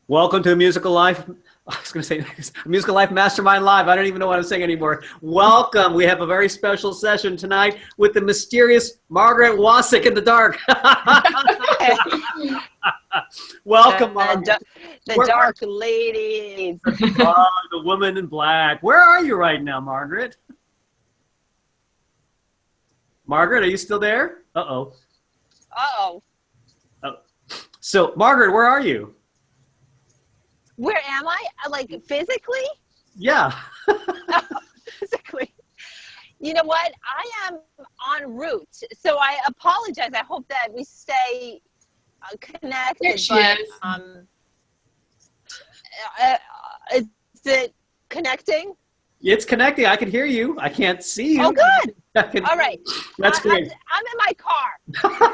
Welcome to Musical Life. I was going to say Musical Life Mastermind Live. I don't even know what I'm saying anymore. Welcome. We have a very special session tonight with the mysterious Margaret Wacyk in the dark. Welcome, Margaret. The dark ladies. Oh, the woman in black. Where are you right now, Margaret? Margaret, are you still there? Uh-oh. Uh-oh. Oh. So, Margaret, where are you? Where am I? Like, physically? Yeah. Physically. You know what? I am en route. So I apologize. I hope that we stay connected. There she but, is. is it connecting? It's connecting. I can hear you. I can't see you. Oh, good. All right. That's great. I'm in my car.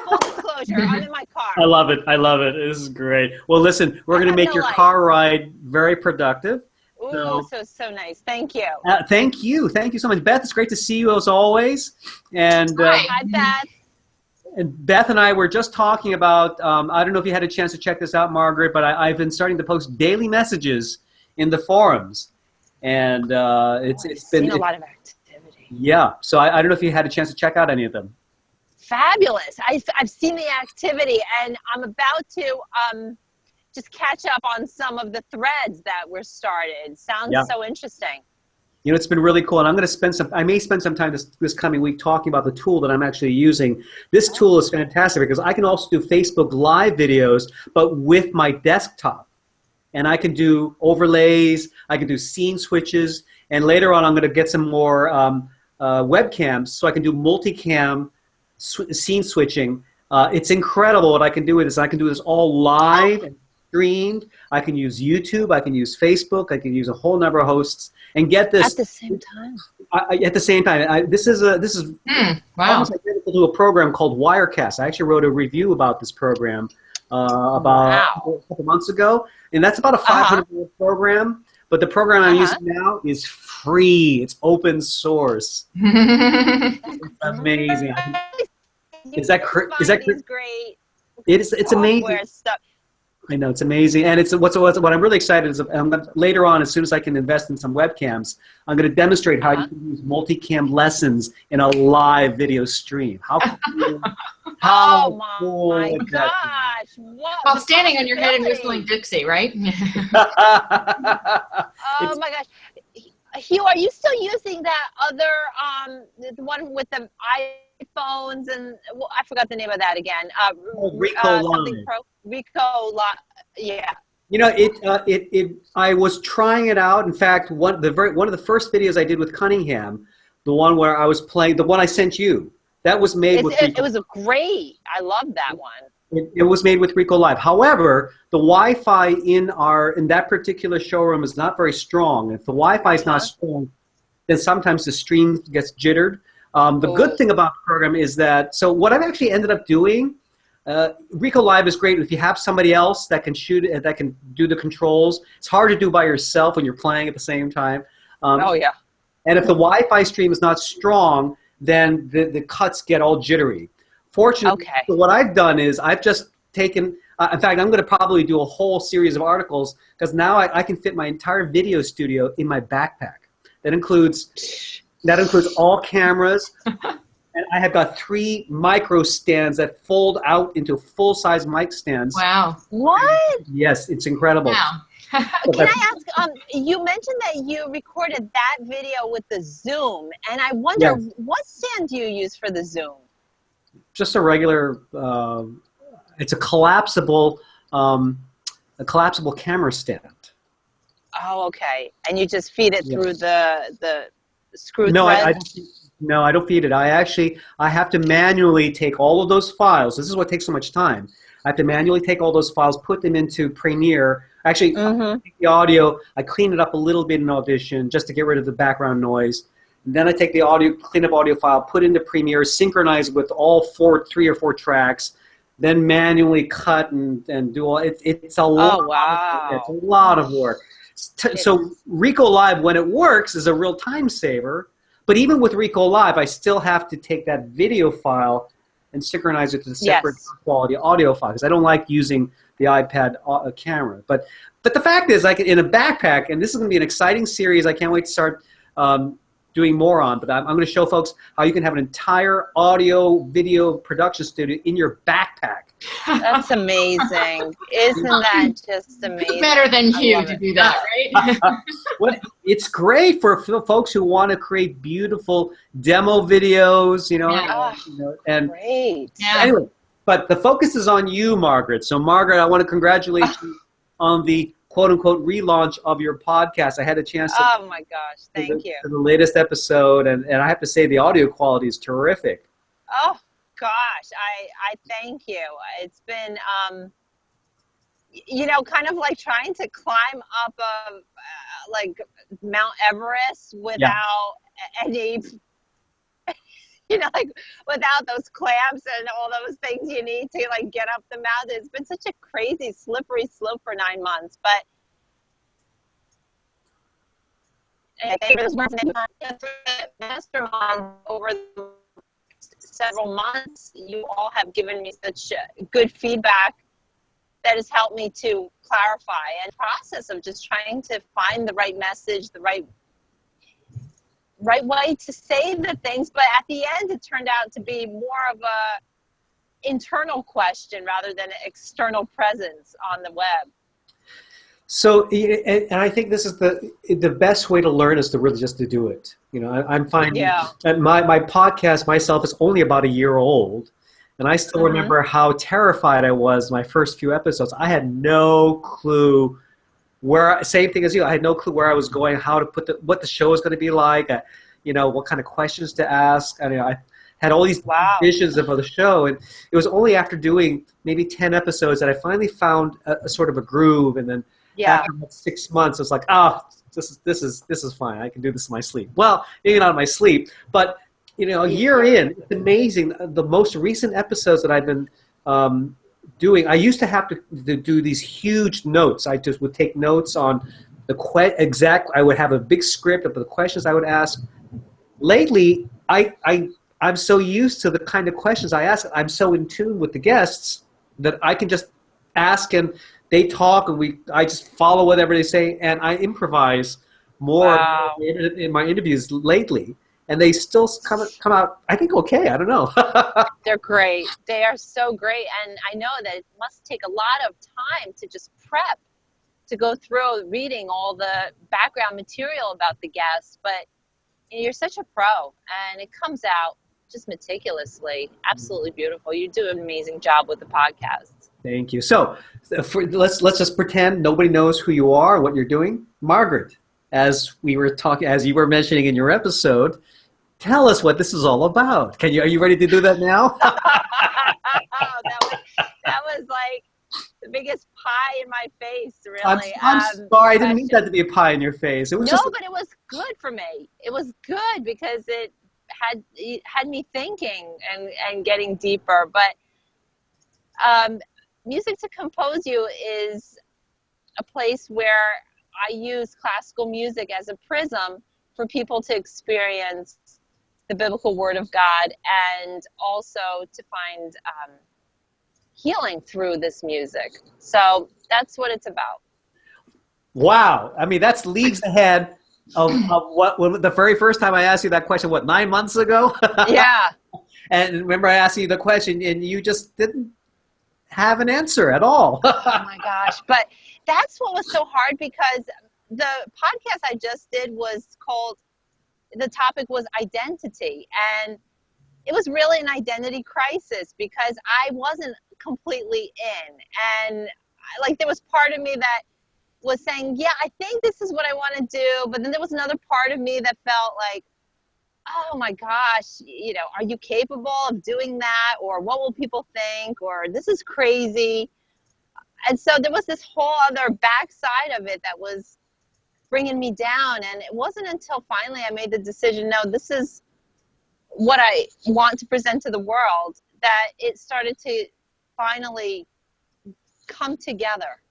Full disclosure, I'm in my car. I love it. I love it. This is great. Well, listen, we're going to make your car ride very productive. Ooh, so nice. Thank you. Thank you. Thank you so much. Beth, it's great to see you as always. And Hi, Beth. And Beth and I were just talking about, I don't know if you had a chance to check this out, Margaret, but I've been starting to post daily messages in the forums. And it's been a lot of activity. Yeah. So I don't know if you had a chance to check out any of them. Fabulous. I've seen the activity, and I'm about to just catch up on some of the threads that were started. Sounds so interesting. You know, it's been really cool, and I'm going to I may spend some time this coming week talking about the tool that I'm actually using. This tool is fantastic because I can also do Facebook Live videos, but with my desktop. And I can do overlays, I can do scene switches, and later on I'm going to get some more webcams so I can do multicam scene switching. It's incredible what I can do with this. I can do this all live and streamed. I can use YouTube, I can use Facebook, I can use a whole number of hosts and get this at the same time. At the same time, this is wow. almost identical to a program called Wirecast. I actually wrote a review about this program about a couple months ago, and that's about a $500 program. But the program I'm using now is free. It's open source. It's amazing. Is that great? It's amazing. Stuff. I know, it's amazing, and it's what I'm really excited is later on, as soon as I can invest in some webcams, I'm going to demonstrate how you can use multicam lessons in a live video stream. How cool! Oh my gosh! What? While standing on your head and whistling Dixie, right? Oh my gosh! Hugh, are you still using that other the one with the iPhones and I forgot the name of that again. Rico Live. Rico Live. Yeah. You know, I was trying it out. In fact, one of the first videos I did with Cunningham, the one where I was playing, the one I sent you, that was made with. It was great. I love that one. It was made with Rico Live. However, the Wi-Fi in that particular showroom is not very strong. If the Wi-Fi is not strong, then sometimes the stream gets jittered. The good thing about the program is that, so what I've actually ended up doing, Rico Live is great if you have somebody else that can shoot it, that can do the controls. It's hard to do by yourself when you're playing at the same time. Oh yeah. And if the Wi-Fi stream is not strong, then the cuts get all jittery. Fortunately, so what I've done is I've just taken, in fact, I'm going to probably do a whole series of articles because now I can fit my entire video studio in my backpack. That includes all cameras, and I have got 3 micro stands that fold out into full-size mic stands. Wow. What? Yes, it's incredible. Wow. Can I ask, you mentioned that you recorded that video with the Zoom, and I wonder, what stand do you use for the Zoom? Just a regular, it's a collapsible camera stand. Oh, okay. And you just feed it through the screw thread? No, I don't feed it. I have to manually take all of those files. This is what takes so much time. I have to manually take all those files, put them into Premiere. Actually, I take the audio, I clean it up a little bit in Audition just to get rid of the background noise. And then I take the audio, clean up audio file, put it into Premiere, synchronize with all 3 or 4 tracks, then manually cut and do all. It's a lot. Oh, wow. It's a lot of work. So Rico Live, when it works, is a real time saver. But even with Rico Live, I still have to take that video file and synchronize it to the separate quality audio file because I don't like using the iPad camera. But the fact is, like in a backpack, and this is going to be an exciting series. I can't wait to start doing more on. But I'm going to show folks how you can have an entire audio video production studio in your backpack. That's amazing. Isn't that just amazing? Better than you to do that, right? Well, it's great for folks who want to create beautiful demo videos, and great. Yeah. Anyway, but the focus is on you, Margaret. So, Margaret, I want to congratulate you on the quote-unquote relaunch of your podcast. I had a chance to oh my gosh, thank you. to the latest episode, and I have to say the audio quality is terrific. Oh gosh, I thank you. It's been kind of like trying to climb up like Mount Everest without any like without those clamps and all those things you need to like get up the mountain. It's been such a crazy slippery slope for 9 months, but I think it was Mastermind over the several months. You all have given me such good feedback that has helped me to clarify and process of just trying to find the right message, the right way to say the things. But at the end, it turned out to be more of a internal question rather than an external presence on the web. So, and I think this is the best way to learn is to really just to do it. I'm finding that my podcast myself is only about a year old, and I still remember how terrified I was my first few episodes. I had no clue same thing as you. I had no clue where I was going, how to what the show was going to be like, what kind of questions to ask. I had all these visions of the show, and it was only after doing maybe 10 episodes that I finally found a sort of a groove, and then after about 6 months, it's like, this is fine. I can do this in my sleep. Well, maybe not in my sleep, but a year in, it's amazing. The most recent episodes that I've been doing, I used to have to do these huge notes. I just would take notes on I would have a big script of the questions I would ask. Lately, I'm so used to the kind of questions I ask. I'm so in tune with the guests that I can just ask, and they talk, and I just follow whatever they say, and I improvise more in my interviews lately. And they still come out, I think, okay. I don't know. They're great. They are so great. And I know that it must take a lot of time to just prep, to go through reading all the background material about the guests. But you're such a pro, and it comes out just meticulously. Absolutely beautiful. You do an amazing job with the podcast. Thank you. So let's just pretend nobody knows who you are, what you're doing. Margaret, as you were mentioning in your episode, tell us what this is all about. Are you ready to do that now? that was like the biggest pie in my face, really. I'm sorry, I didn't mean that to be a pie in your face. It was but it was good for me. It was good because it had me thinking and getting deeper. But Music to Compose You is a place where I use classical music as a prism for people to experience the biblical word of God, and also to find healing through this music. So that's what it's about. Wow. I mean, that's leagues ahead of when the very first time I asked you that question, 9 months ago? Yeah. And remember I asked you the question and you just didn't have an answer at all. Oh my gosh. But that's what was so hard, because the podcast I just did the topic was identity. And it was really an identity crisis because I wasn't completely in. And there was part of me that was saying, yeah, I think this is what I want to do. But then there was another part of me that felt like, oh my gosh, are you capable of doing that? Or what will people think? Or this is crazy. And so there was this whole other backside of it that was bringing me down. And it wasn't until finally I made the decision, no, this is what I want to present to the world, that it started to finally come together.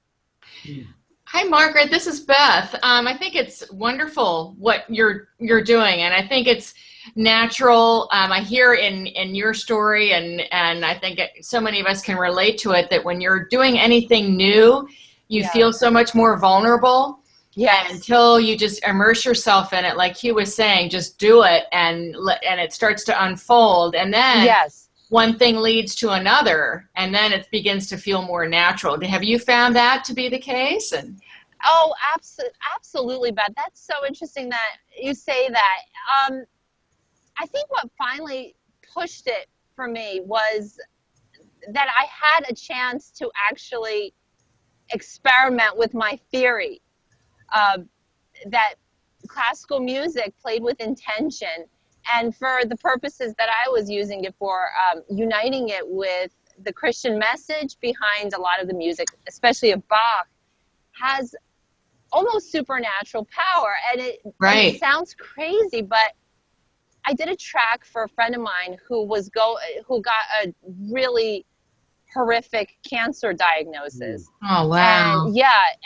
Hi, Margaret. This is Beth. I think it's wonderful what you're doing, and I think it's natural. I hear in your story, and I think so many of us can relate to it, that when you're doing anything new, you feel so much more vulnerable. Yeah. Until you just immerse yourself in it, like Hugh was saying, just do it, and it starts to unfold, and then one thing leads to another, and then it begins to feel more natural. Have you found that to be the case? Oh, absolutely, Beth. That's so interesting that you say that. I think what finally pushed it for me was that I had a chance to actually experiment with my theory that classical music played with intention, and for the purposes that I was using it for, uniting it with the Christian message behind a lot of the music, especially of Bach, has almost supernatural power. And it sounds crazy, but I did a track for a friend of mine who got a really horrific cancer diagnosis. Oh, wow.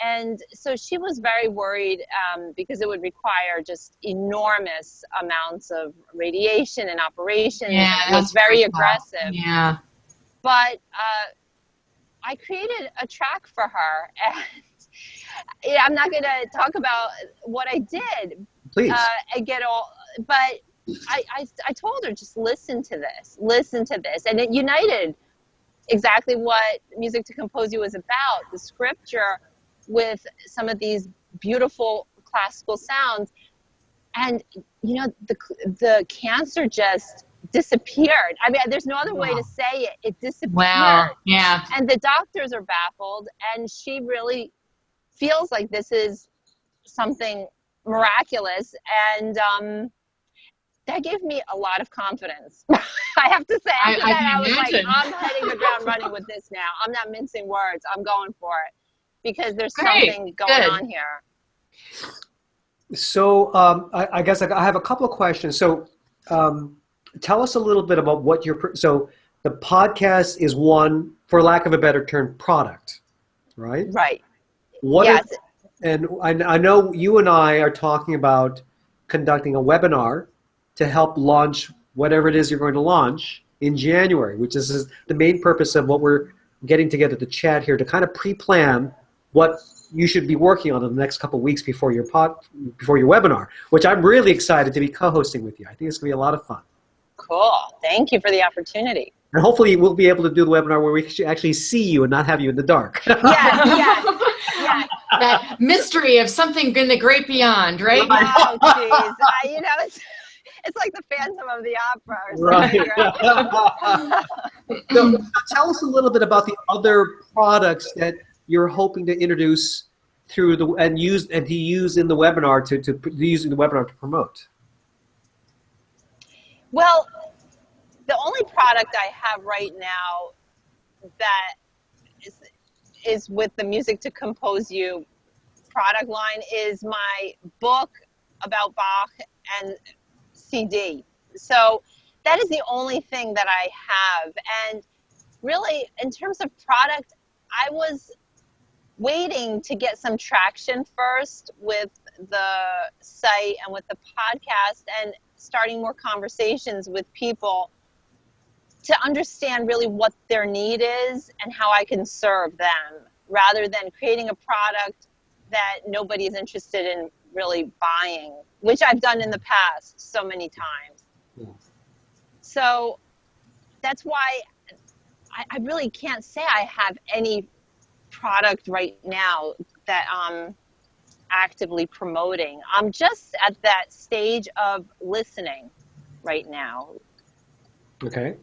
And and so she was very worried because it would require just enormous amounts of radiation and operations. It was very aggressive. Yeah. But I created a track for her, and I'm not going to talk about what I did. Please. But I told her, just listen to this, and it united exactly what Music to Compose You was about, the scripture with some of these beautiful classical sounds. And, the cancer just disappeared. I mean, there's no other way to say it. It disappeared. Wow. Yeah. And the doctors are baffled, and she really feels like this is something miraculous. And that gave me a lot of confidence. I have to say, after that, I was like, I'm hitting the ground running with this now. I'm not mincing words. I'm going for it because there's something going on here. So I guess I have a couple of questions. So tell us a little bit about what so the podcast is one, for lack of a better term, product, right? Right. And I know you and I are talking about conducting a webinar to help launch whatever it is you're going to launch in January, which is the main purpose of what we're getting together to chat here, to kind of pre-plan what you should be working on in the next couple of weeks before your webinar, which I'm really excited to be co-hosting with you. I think it's going to be a lot of fun. Cool. Thank you for the opportunity. And hopefully we'll be able to do the webinar where we can actually see you and not have you in the dark. Yeah. That mystery of something in the great beyond, right? Oh, jeez. It's like the Phantom of the Opera or something. Right. So tell us a little bit about the other products that you're hoping to introduce through and to use in the webinar to promote. Well, the only product I have right now that is with the Music to Compose You product line is my book about Bach and CD. So that is the only thing that I have. And really, in terms of product, I was waiting to get some traction first with the site and with the podcast, and starting more conversations with people to understand really what their need is and how I can serve them, rather than creating a product that nobody is interested in really buying, which I've done in the past so many times. Yeah. So that's why I really can't say I have any product right now that I'm actively promoting. I'm just at that stage of listening right now. Okay.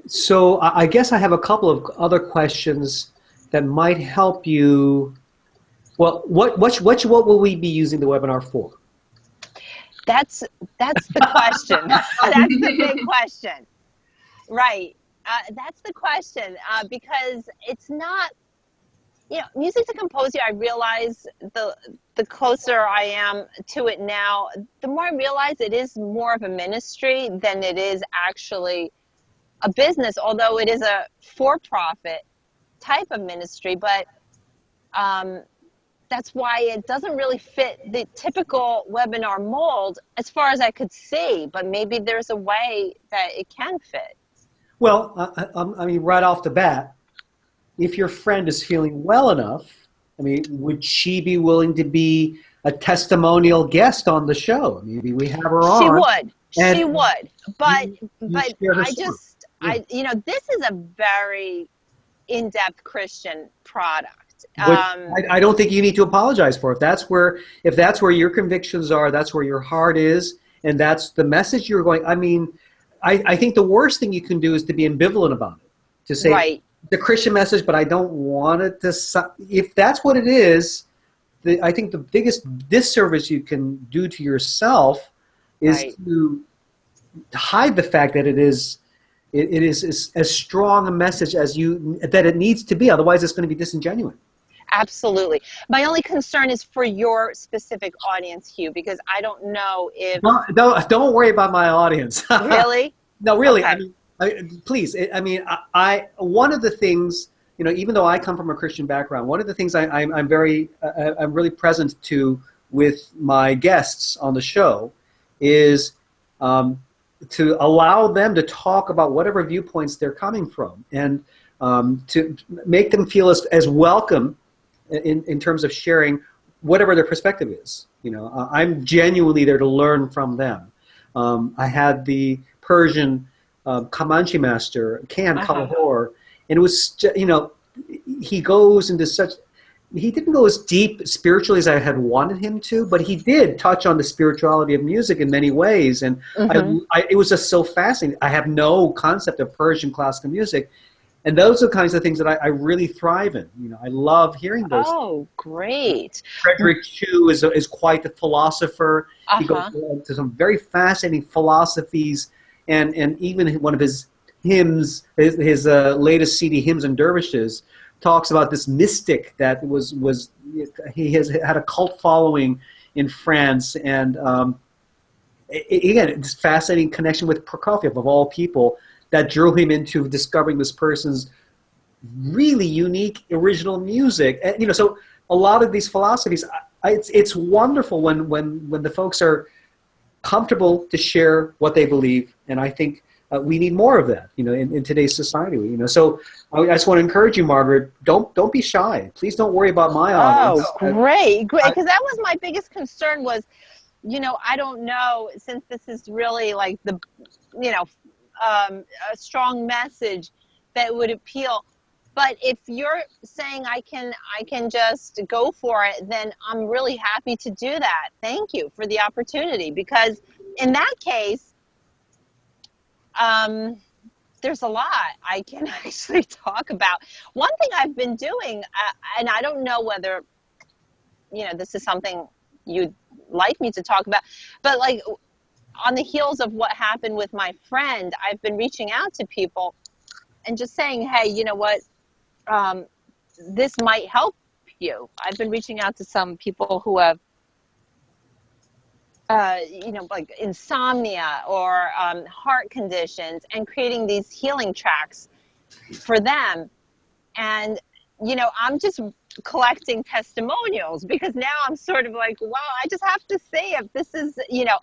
So I guess I have a couple of other questions that might help you. Well, what will we be using the webinar for? That's the question. That's the big question. Right. That's the question, because it's not, Music to Compose You, I realize the closer I am to it now, the more I realize it is more of a ministry than it is actually a business, although it is a for-profit type of ministry. But that's why it doesn't really fit the typical webinar mold as far as I could see, but maybe there's a way that it can fit. Well, I mean, right off the bat, if your friend is feeling well enough, I mean, would she be willing to be a testimonial guest on the show? Maybe we have her on. She would, but you know, this is a very in-depth Christian product. I don't think you need to apologize for it. If that's where your convictions are, that's where your heart is, and that's the message you're going. I mean, I think the worst thing you can do is to be ambivalent about it. To say the Christian message, but I don't want it to. If that's what it is, I think the biggest disservice you can do to yourself is to hide the fact that it is as strong a message that it needs to be. Otherwise, it's going to be disingenuous. Absolutely. My only concern is for your specific audience, Hugh, because I don't know if... Don't worry about my audience. Really? No, really. Okay. Please. I mean, one of the things, you know, even though I come from a Christian background, one of the things I'm really present to with my guests on the show is to allow them to talk about whatever viewpoints they're coming from, and to make them feel as welcome in terms of sharing whatever their perspective is. You know, I'm genuinely there to learn from them. I had the Persian Comanche master, Khan Kalahor, and it was, you know, he goes into he didn't go as deep spiritually as I had wanted him to, but he did touch on the spirituality of music in many ways, and it was just so fascinating. I have no concept of Persian classical music, and those are the kinds of things that I really thrive in. You know, I love hearing those. Oh, great! Frederick Chu is quite the philosopher. He goes into some very fascinating philosophies, and even one of his hymns, his latest CD, Hymns and Dervishes, talks about this mystic that he has had a cult following in France, and again, this fascinating connection with Prokofiev of all people that drew him into discovering this person's really unique original music. And, you know, so a lot of these philosophies, it's wonderful when the folks are comfortable to share what they believe, and I think we need more of that, you know, in today's society. You know, so I just want to encourage you, Margaret. Don't be shy. Please don't worry about my audience. Oh, great! Because that was my biggest concern was, you know, I don't know, since this is really like the, you know, a strong message that would appeal. But if you're saying I can just go for it, then I'm really happy to do that. Thank you for the opportunity, because in that case, there's a lot I can actually talk about. One thing I've been doing, and I don't know whether, you know, this is something you'd like me to talk about, but like on the heels of what happened with my friend, I've been reaching out to people and just saying, hey, you know what, this might help you. I've been reaching out to some people who have you know, like insomnia or heart conditions, and creating these healing tracks for them. And, you know, I'm just collecting testimonials, because now I'm sort of like, wow, I just have to say if this is, you know,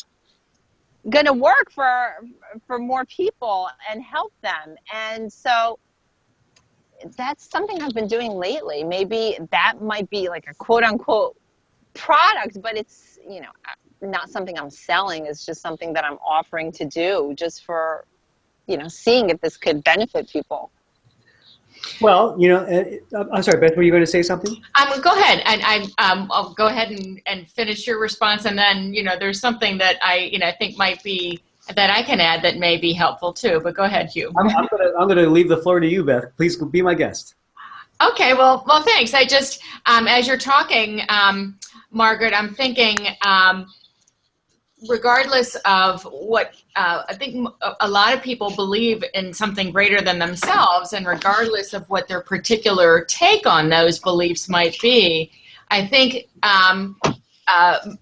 going to work for more people and help them. And so that's something I've been doing lately. Maybe that might be like a quote unquote product, but it's, you know, not something I'm selling. It's just something that I'm offering to do just for, you know, seeing if this could benefit people. Well, you know, I'm sorry, Beth, were you going to say something? Go ahead, and I'll go ahead and finish your response, and then, you know, there's something that I think might be that I can add that may be helpful too. But go ahead, Hugh. I'm going to leave the floor to you, Beth. Please be my guest. Okay. Well, thanks. I just as you're talking, Margaret, I'm thinking. Regardless of what I think a lot of people believe in something greater than themselves, and regardless of what their particular take on those beliefs might be, I think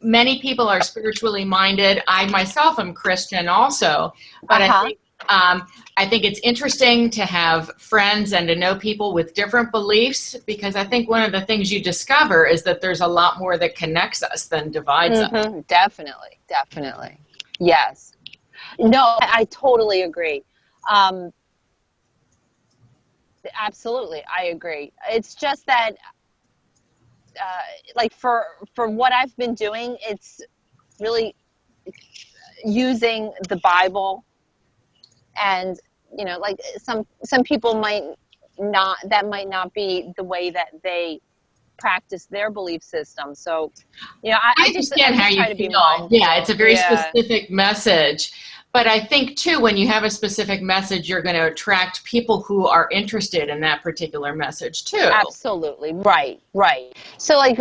many people are spiritually minded. I myself am Christian also, but I think I think it's interesting to have friends and to know people with different beliefs, because I think one of the things you discover is that there's a lot more that connects us than divides us. Definitely, definitely. Yes. No, I totally agree. Absolutely, I agree. It's just that, like for what I've been doing, it's really using the Bible, and like some people might not be the way that they practice their belief system. So, I understand how you try to be feel. mindful. Yeah, it's a very specific message. But I think, too, when you have a specific message, you're going to attract people who are interested in that particular message, too. Absolutely. Right, right. So, like,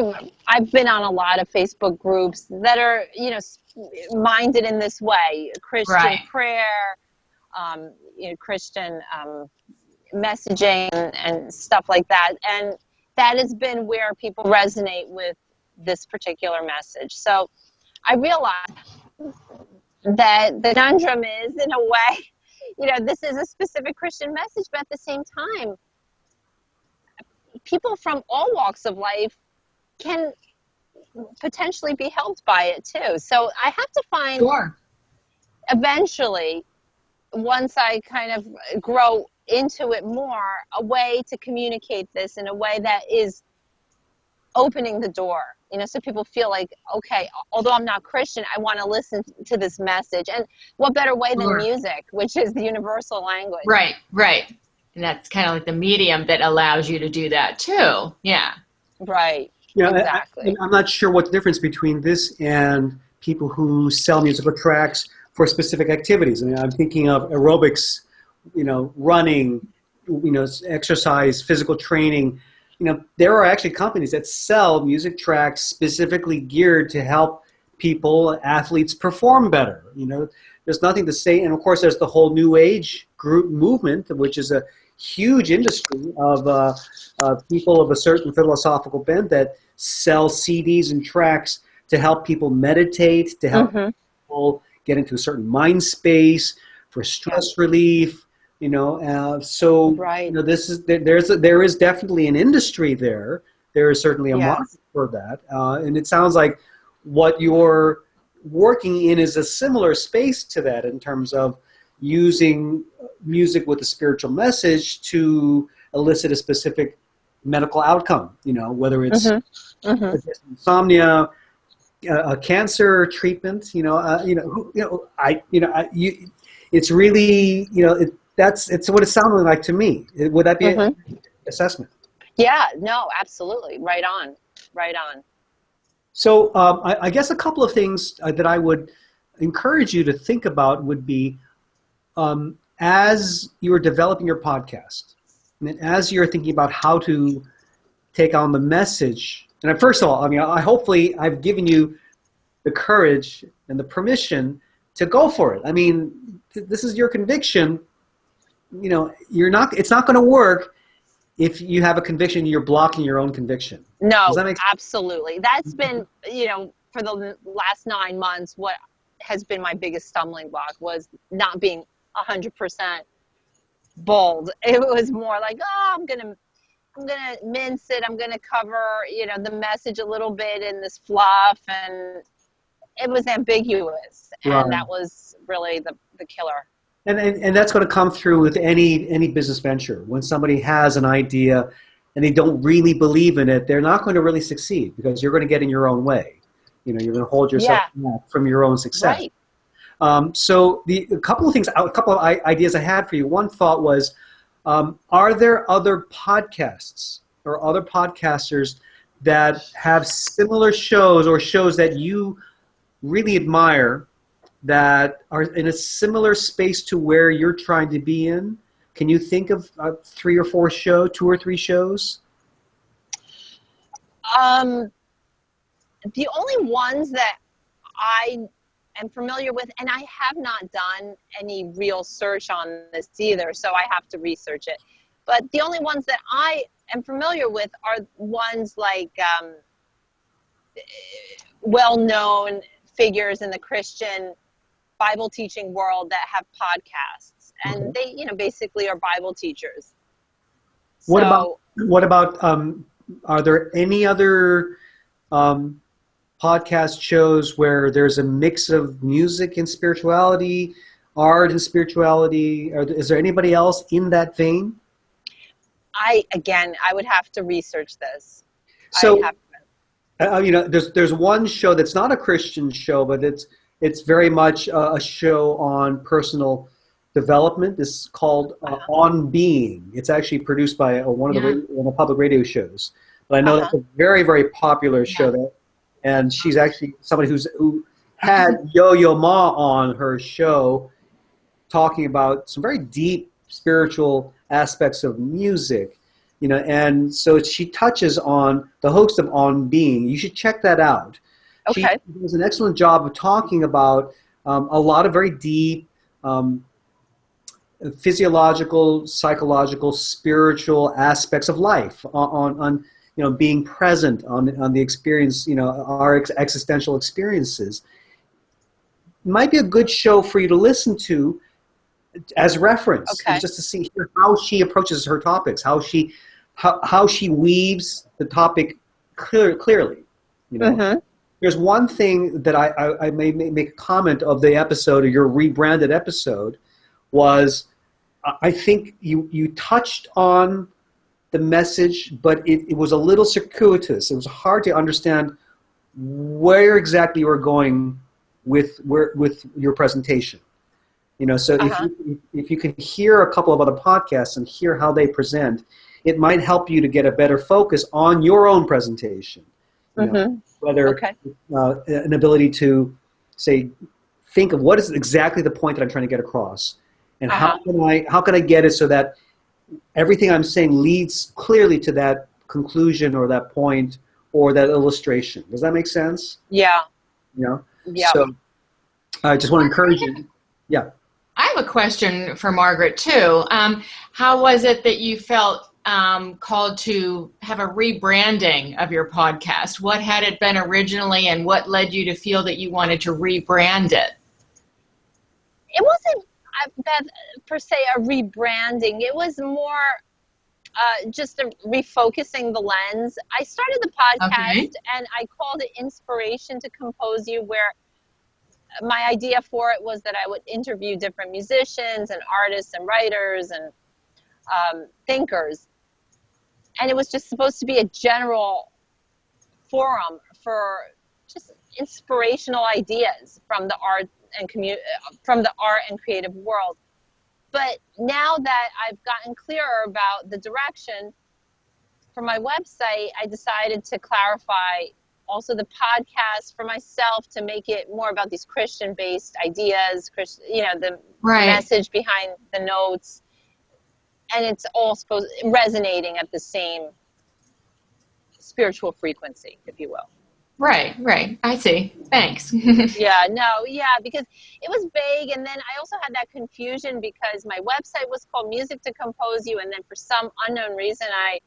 I've been on a lot of Facebook groups that are, minded in this way. Christian prayer, Christian messaging and stuff like that. And that has been where people resonate with this particular message. So I realized that the conundrum is, in a way, this is a specific Christian message, but at the same time, people from all walks of life can potentially be helped by it too. So I have to find, eventually, once I kind of grow into it more, a way to communicate this in a way that is opening the door, so people feel like, okay, although I'm not Christian, I want to listen to this message. And what better way than music, which is the universal language. Right. And that's kind of like the medium that allows you to do that too. Yeah. Right. Exactly. I'm not sure what the difference between this and people who sell musical tracks for specific activities. I mean, I'm thinking of aerobics, running, exercise, physical training. There are actually companies that sell music tracks specifically geared to help people, athletes, perform better. There's nothing to say. And of course, there's the whole New Age group movement, which is a huge industry of people of a certain philosophical bent that sell CDs and tracks to help people meditate, to help people get into a certain mind space for stress relief. This is there is definitely an industry there. There is certainly a market for that, and it sounds like what you're working in is a similar space to that in terms of using music with a spiritual message to elicit a specific medical outcome. Whether it's insomnia, a cancer treatment. It's really it's what it sounded like to me. Would that be an assessment? Yeah, no, absolutely. Right on. So I guess a couple of things that I would encourage you to think about would be as you are developing your podcast, and as you're thinking about how to take on the message. And first of all, hopefully I've given you the courage and the permission to go for it. I mean, this is your conviction. It's not going to work if you have a conviction, you're blocking your own conviction. No, does that make sense? Absolutely. That's been, for the last 9 months, what has been my biggest stumbling block was not being 100% bold. It was more like, I'm going to mince it. I'm going to cover, the message a little bit in this fluff. And it was ambiguous. And that was really the killer. And that's going to come through with any business venture. When somebody has an idea and they don't really believe in it, they're not going to really succeed because you're going to get in your own way. You're going to hold yourself back from your own success. Right. So a couple of ideas I had for you. One thought was, are there other podcasts or other podcasters that have similar shows or shows that you really admire that are in a similar space to where you're trying to be in? Can you think of 2 or 3 shows? The only ones that I am familiar with, and I have not done any real search on this either, so I have to research it. But the only ones that I am familiar with are ones like well-known figures in the Christian Bible teaching world that have podcasts. and they, you know, basically are Bible teachers. What So, about are there any other podcast shows where there's a mix of music and spirituality, art and spirituality? Is there anybody else in that vein? I would have to research this. So, you know, there's one show that's not a Christian show, but it's very much a show on personal development. It's called On Being. It's actually produced by one of the public radio shows. But I know that's a very, very popular show. And she's actually somebody who had Yo-Yo Ma on her show talking about some very deep spiritual aspects of music. You know, and so she touches on the host of On Being. You should check that out. Okay. She does an excellent job of talking about a lot of very deep physiological, psychological, spiritual aspects of life on you know, being present, on the experience, you know, our existential experiences. Might be a good show for you to listen to as reference, just to see how she approaches her topics, how she weaves the topic clearly. You know, there's one thing that I may make a comment of the episode, or your rebranded episode, was I think you touched on the message, but it was a little circuitous. It was hard to understand where exactly you were going with your presentation. You know, so if you can hear a couple of other podcasts and hear how they present, it might help you to get a better focus on your own presentation. You know, whether an ability to say, think of what is exactly the point that I'm trying to get across, and how can I get it so that everything I'm saying leads clearly to that conclusion or that point or that illustration. Does that make sense? Yeah. You know? Yeah. So I just want to encourage you. Yeah. I have a question for Margaret too. How was it that you felt called to have a rebranding of your podcast? What had it been originally, and what led you to feel that you wanted to rebrand it? It wasn't, Beth, per se a rebranding. It was more just refocusing the lens. I started the podcast and I called it Inspiration to Compose You, where my idea for it was that I would interview different musicians and artists and writers and thinkers. And it was just supposed to be a general forum for just inspirational ideas from the art and creative world. But now that I've gotten clearer about the direction for my website, I decided to clarify also the podcast for myself to make it more about these Christian-based ideas, you know, the message behind the notes, and it's all resonating at the same spiritual frequency, if you will. Right. I see. Thanks. Because it was vague, and then I also had that confusion because my website was called Music to Compose You, and then for some unknown reason I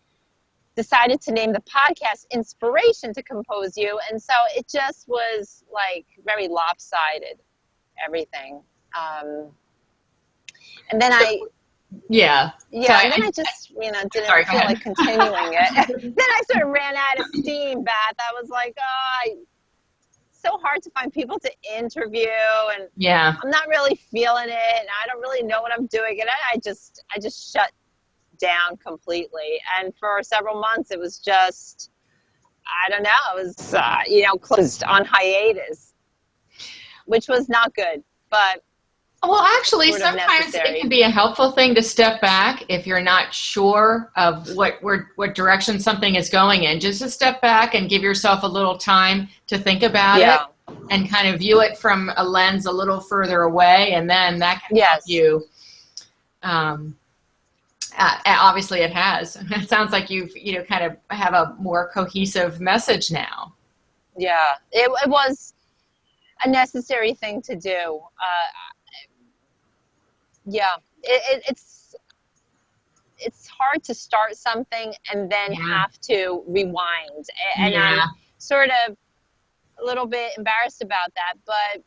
decided to name the podcast Inspiration to Compose You, and so it just was like very lopsided, everything. And then I just, you know, didn't feel like continuing it. Then I sort of ran out of steam, Beth. I was like, so hard to find people to interview, and I'm not really feeling it, and I don't really know what I'm doing, and I just shut down completely. And for several months, it was just, I don't know, it was, closed on hiatus, which was not good, but well, actually, sometimes it can be a helpful thing to step back if you're not sure of what direction something is going in. Just to step back and give yourself a little time to think about it and kind of view it from a lens a little further away, and then that can help you. Obviously, it has. It sounds like you've kind of have a more cohesive message now. Yeah, it was a necessary thing to do. It's hard to start something and then have to rewind, and I'm sort of a little bit embarrassed about that, but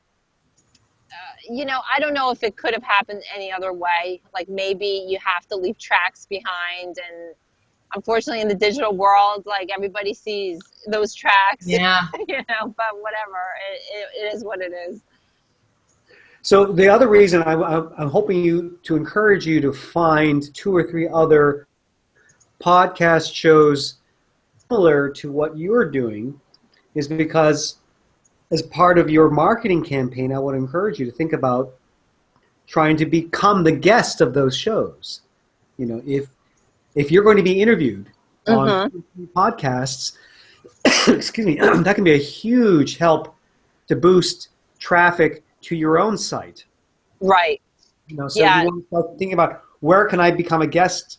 I don't know if it could have happened any other way. Like maybe you have to leave tracks behind, and unfortunately in the digital world, like everybody sees those tracks, Yeah. But whatever, it is what it is. So the other reason I'm hoping to encourage you to find 2 or 3 other podcast shows similar to what you're doing is because as part of your marketing campaign, I would encourage you to think about trying to become the guest of those shows. If you're going to be interviewed on podcasts, excuse me, that can be a huge help to boost traffic to your own site. Right. So you want to start thinking about where can I become a guest?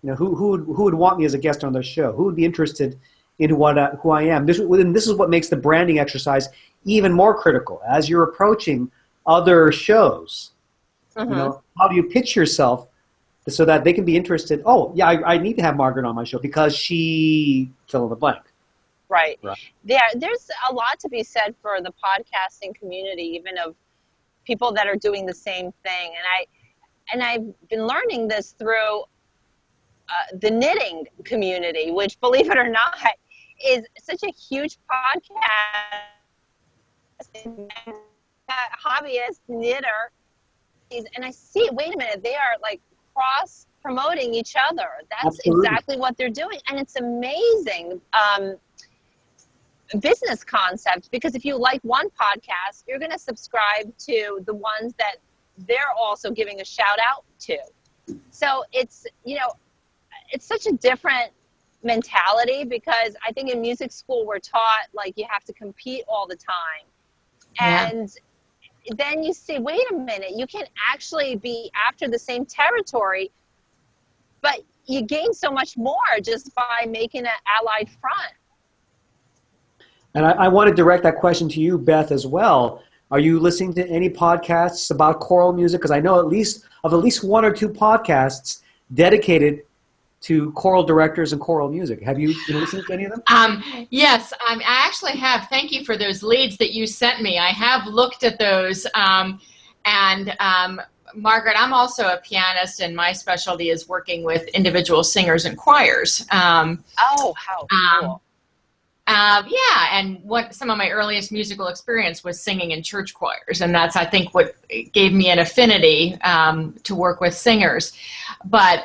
Who would want me as a guest on their show? Who would be interested in who I am? This is what makes the branding exercise even more critical as you're approaching other shows. How do you pitch yourself so that they can be interested? Oh, yeah, I need to have Margaret on my show because she fill in the blank. Right. Yeah, there's a lot to be said for the podcasting community, even of people that are doing the same thing. And I've been learning this through the knitting community, which, believe it or not, is such a huge podcast. Hobbyist knitter, and I see, wait a minute, they are like cross promoting each other. That's Absolutely. exactly what they're doing, and it's amazing. Business concept, because if you like one podcast, you're going to subscribe to the ones that they're also giving a shout out to. So it's such a different mentality, because I think in music school we're taught like you have to compete all the time. And then you see, wait a minute, you can actually be after the same territory, but you gain so much more just by making an allied front. And I want to direct that question to you, Beth, as well. Are you listening to any podcasts about choral music? Because I know at least 1 or 2 podcasts dedicated to choral directors and choral music. Have you been listening to any of them? Yes, I actually have. Thank you for those leads that you sent me. I have looked at those. Margaret, I'm also a pianist, and my specialty is working with individual singers and choirs. Oh, how cool. And some of my earliest musical experience was singing in church choirs, and that's, I think, what gave me an affinity to work with singers. But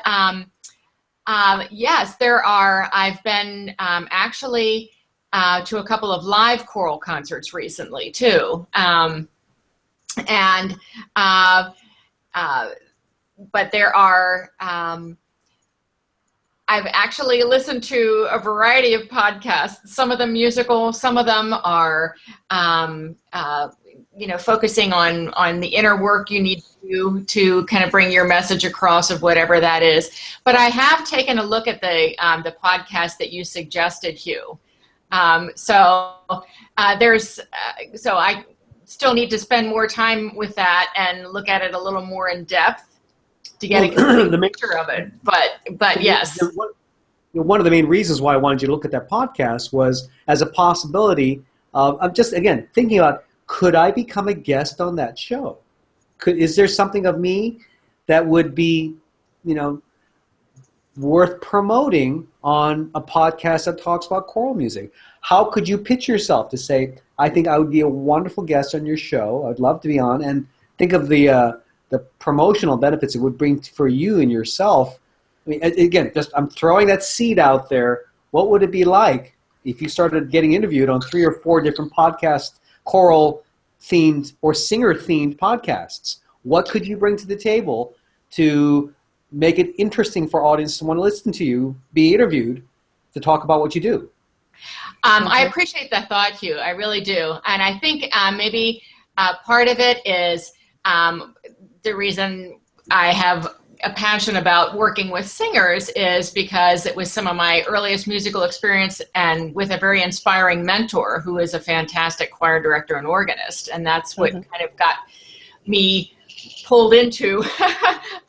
yes, there are. I've been actually to a couple of live choral concerts recently too, but there are. I've actually listened to a variety of podcasts, some of them musical, some of them are, focusing on the inner work you need to do to kind of bring your message across of whatever that is. But I have taken a look at the podcast that you suggested, Hugh. So I still need to spend more time with that and look at it a little more in depth to get a complete picture of it, but yes. One of the main reasons why I wanted you to look at that podcast was as a possibility of just, again, thinking about, could I become a guest on that show? Is there something of me that would be, worth promoting on a podcast that talks about choral music? How could you pitch yourself to say, I think I would be a wonderful guest on your show, I'd love to be on, and think of the promotional benefits it would bring for you and yourself. I mean, again, I'm throwing that seed out there. What would it be like if you started getting interviewed on 3 or 4 different podcasts, choral-themed or singer-themed podcasts? What could you bring to the table to make it interesting for audience to want to listen to you, be interviewed, to talk about what you do? I appreciate that thought, Hugh. I really do. And I think maybe part of it is the reason I have a passion about working with singers is because it was some of my earliest musical experience, and with a very inspiring mentor who is a fantastic choir director and organist. And that's what kind of got me pulled into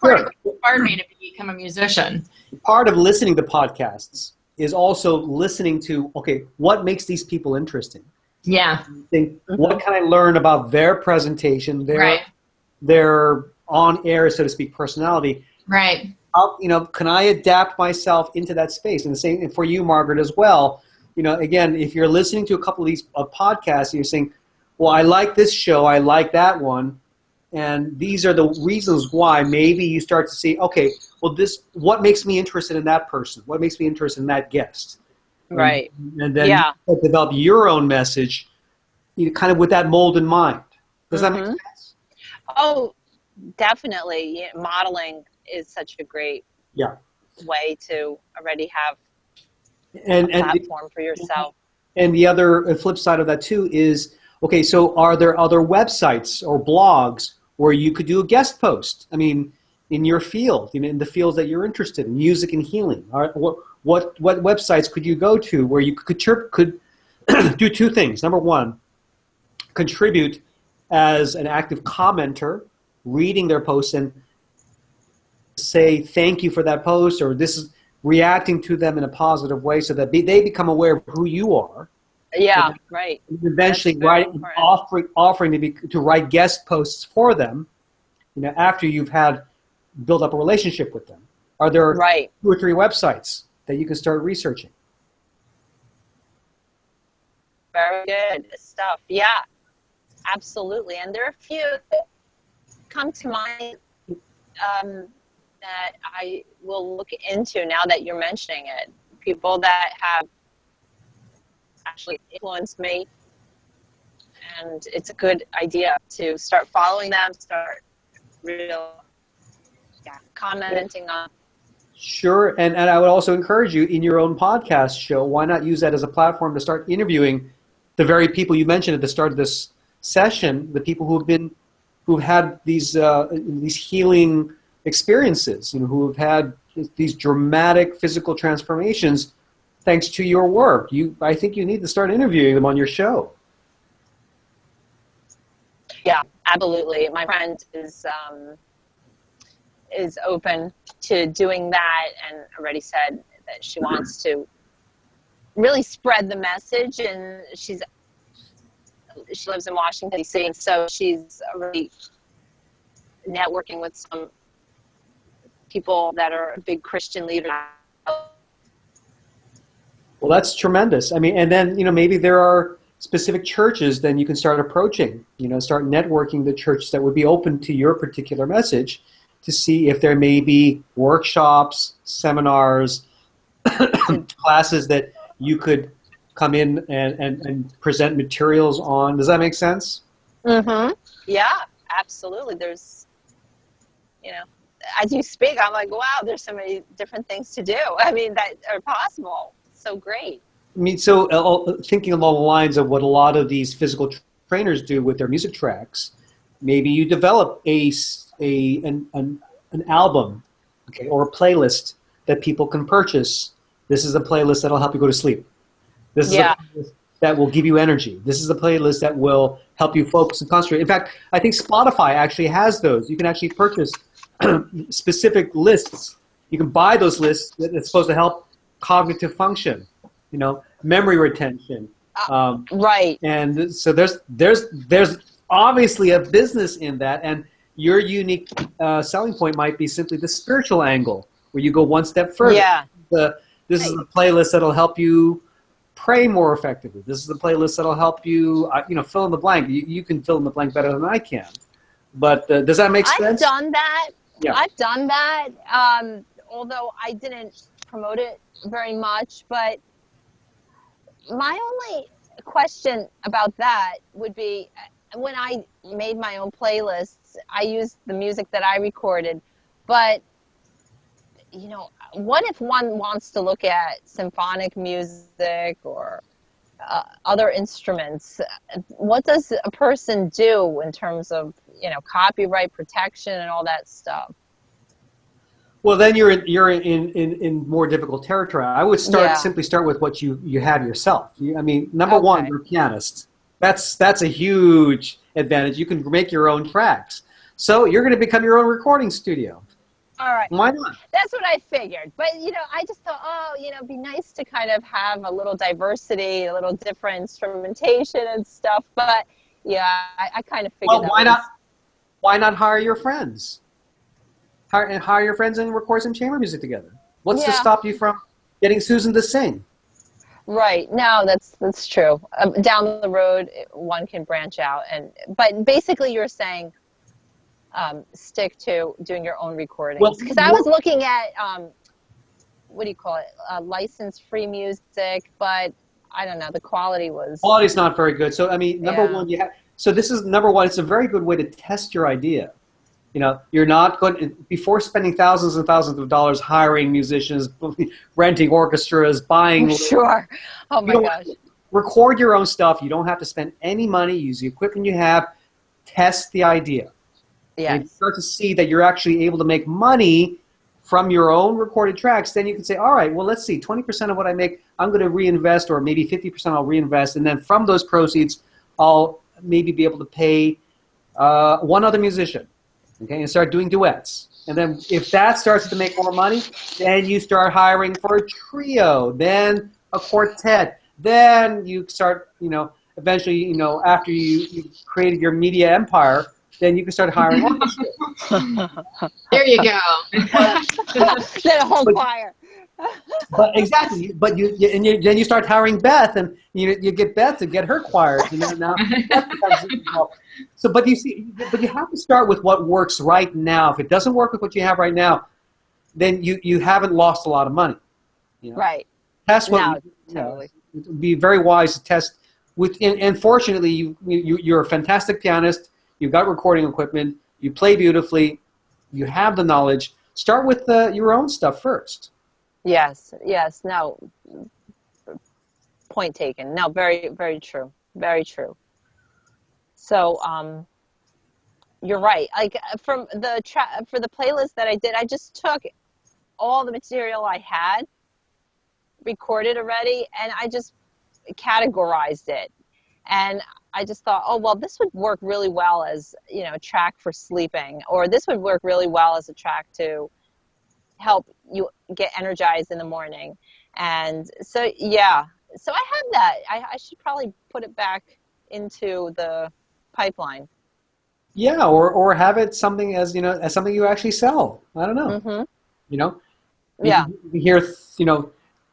part of what inspired me to become a musician. Part of listening to podcasts is also listening to, okay, what makes these people interesting? Yeah. Think, what can I learn about their presentation, their on-air, so to speak, personality? Right. How, can I adapt myself into that space? And the same for you, Margaret, as well. Again, if you're listening to a couple of these podcasts, and you're saying, well, I like this show, I like that one, and these are the reasons why. Maybe you start to see, okay, well, what makes me interested in that person? What makes me interested in that guest? Right. And then you develop your own message, kind of with that mold in mind. Does that make sense? Oh, definitely. Modeling is such a great way to already have a platform for yourself. And the other flip side of that too is, okay, so are there other websites or blogs where you could do a guest post? I mean, in your field, in the fields that you're interested in, music and healing. What websites could you go to where you could do two things? Number one, contribute as an active commenter, reading their posts and say thank you for that post, or this is reacting to them in a positive way so that they become aware of who you are. Yeah, right. Eventually, offering to write guest posts for them, after you've built up a relationship with them. Are there 2 or 3 websites that you can start researching? Very good stuff. Yeah, absolutely. And there are a few that come to mind that I will look into now that you're mentioning it. People that have actually influenced me, and it's a good idea to start following them, start commenting on. Sure, and I would also encourage you in your own podcast show, why not use that as a platform to start interviewing the very people you mentioned at the start of this session, the people who've had these healing experiences, who have had these dramatic physical transformations thanks to your work. I think you need to start interviewing them on your show. Yeah, absolutely. My friend is open to doing that and already said that she wants to really spread the message, and she lives in Washington, D.C., and so she's already networking with some people that are big Christian leaders. Well, that's tremendous. I mean, and then, maybe there are specific churches then you can start approaching, start networking the churches that would be open to your particular message to see if there may be workshops, seminars, classes that you could come in and present materials on. Does that make sense? Mm-hmm. Yeah, absolutely. There's, as you speak, I'm like, wow, there's so many different things to do. I mean, that are possible. So great. I mean, so thinking along the lines of what a lot of these physical trainers do with their music tracks, maybe you develop an album, okay, or a playlist that people can purchase. This is a playlist that'll help you go to sleep. This is a playlist that will give you energy. This is a playlist that will help you focus and concentrate. In fact, I think Spotify actually has those. You can actually purchase specific lists. You can buy those lists that's supposed to help cognitive function, memory retention. Right. And so there's obviously a business in that, and your unique selling point might be simply the spiritual angle, where you go one step further. Yeah. This is the playlist that'll help you pray more effectively. This is the playlist that'll help you, fill in the blank. You can fill in the blank better than I can. But does that make sense? I've done that. Yeah. I've done that, although I didn't promote it very much. But my only question about that would be, when I made my own playlists, I used the music that I recorded. But, what if one wants to look at symphonic music or other instruments? What does a person do in terms of, copyright protection and all that stuff? Well, then you're in more difficult territory. I would simply start with what you have yourself. Number one, you're a pianist. That's a huge advantage. You can make your own tracks. So you're going to become your own recording studio. All right. Why not? That's what I figured. But, I just thought, it'd be nice to kind of have a little diversity, a little different instrumentation and stuff. But, yeah, I kind of figured Well, that why was... not? Why not hire your friends? Hire your friends and record some chamber music together. What's to stop you from getting Susan to sing? Right. No, that's true. Down the road, one can branch out. But basically you're saying stick to doing your own recordings. Because I was looking at, what do you call it, license-free music, but I don't know, the quality's not very good. So, I mean, number one, this is number one, it's a very good way to test your idea. You're not going before spending thousands and thousands of dollars hiring musicians, renting orchestras, buying. Sure. Oh my gosh. Record your own stuff. You don't have to spend any money. Use the equipment you have. Test the idea. Yeah. And you start to see that you're actually able to make money from your own recorded tracks. Then you can say, all right, well, let's see, 20% of what I make, I'm going to reinvest, or maybe 50% I'll reinvest. And then from those proceeds, I'll maybe be able to pay one other musician. Okay, and start doing duets. And then if that starts to make more money, then you start hiring for a trio, then a quartet. Then you start, eventually, after you've created your media empire, then you can start hiring orchestras. There you go. Then a whole choir. But exactly, but then you start hiring Beth, and you get Beth to get her choir. Now. So, but you have to start with what works right now. If it doesn't work with what you have right now, then you haven't lost a lot of money. Right. Test what. Totally. It would be very wise to test with. And fortunately, you're a fantastic pianist. You've got recording equipment. You play beautifully. You have the knowledge. Start with your own stuff first. Yes, no, point taken. No, very, very true. Very true. So, you're right. Like from for the playlist that I did, I just took all the material I had recorded already, and I just categorized it. And I just thought, oh, well, this would work really well as, a track for sleeping, or this would work really well as a track to help you get energized in the morning. And so, so I have that. I should probably put it back into the pipeline. Yeah, or have it something as something you actually sell. I don't know. Mm-hmm. You hear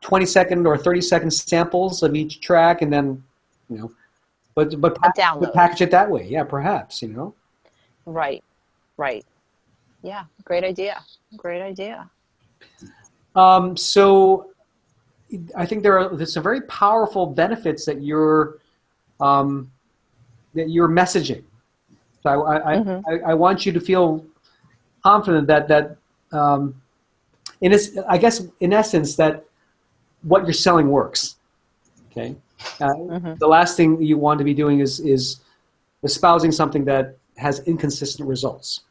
20-second or 30-second samples of each track, and then but package it that way. Yeah, perhaps Right. Yeah, great idea. So I think there's some very powerful benefits that you're messaging. So I want you to feel confident that I guess in essence that what you're selling works. Okay. The last thing you want to be doing is espousing something that has inconsistent results.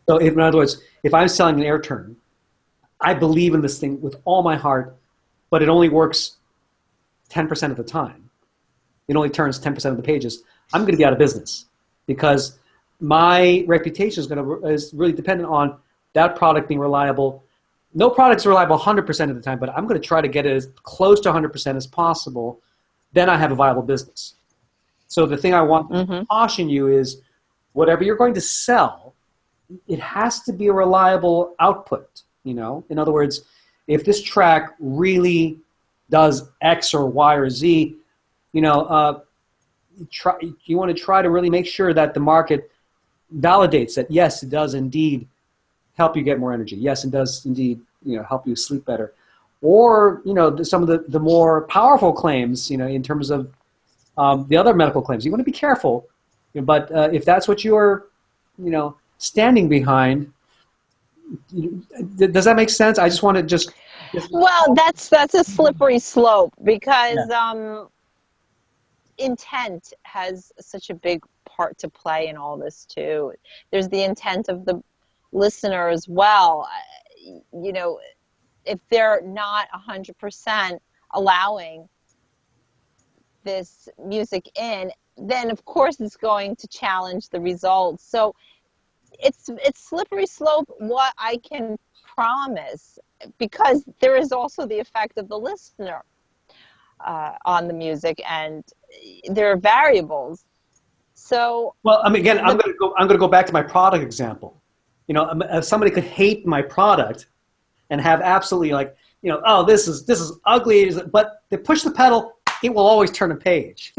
So in other words, if I'm selling an air turn, I believe in this thing with all my heart, but it only works 10% of the time. It only turns 10% of the pages. I'm going to be out of business because my reputation is really dependent on that product being reliable. No product's reliable 100% of the time, but I'm going to try to get it as close to 100% as possible. Then I have a viable business. So the thing I want to caution you is whatever you're going to sell, it has to be a reliable output. In other words, if this track really does X or Y or Z, you want to try to really make sure that the market validates that, yes, it does indeed help you get more energy. Yes, it does indeed, help you sleep better. Or, some of the more powerful claims, in terms of the other medical claims. You want to be careful, but if that's what you're, standing behind, does that make sense? I just want to just well, that's a slippery slope because intent has such a big part to play in all this too. There's the intent of the listener as well. If they're not 100% allowing this music in, then of course it's going to challenge the results. So it's slippery slope what I can promise, because there is also the effect of the listener on the music, and there are variables. So, well, I mean, again, I'm going to go back to my product example. You know, somebody could hate my product and have absolutely like, you know, oh, this is ugly, but they push the pedal, it will always turn a page,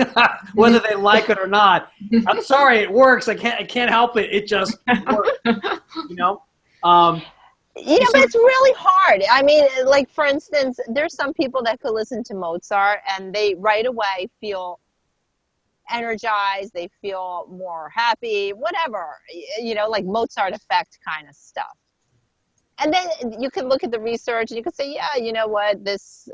whether they like it or not. I'm sorry, it works. I can't help it. It just works. You know. Yeah, but it's really hard. I mean, like, for instance, there's some people that could listen to Mozart and they right away feel energized, they feel more happy, whatever, you know, like Mozart effect kind of stuff. And then you can look at the research and you can say, yeah, you know what, this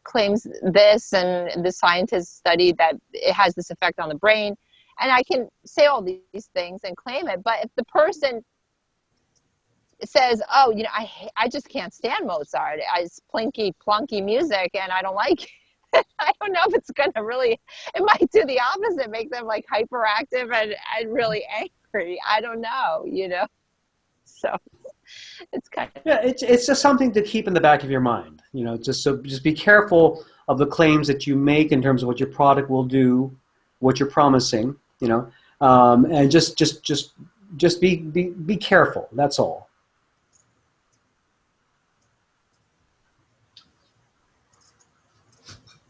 claims this, and the scientists studied that it has this effect on the brain. And I can say all these things and claim it. But if the person says, oh, you know, I just can't stand Mozart, it's plinky plunky music and I don't like it, I don't know if it's going to really, it might do the opposite, make them like hyperactive and really angry. I don't know, you know. So it's kind of, yeah, it's just something to keep in the back of your mind, you know. Just be careful of the claims that you make in terms of what your product will do, what you're promising, you know, and just be careful. That's all.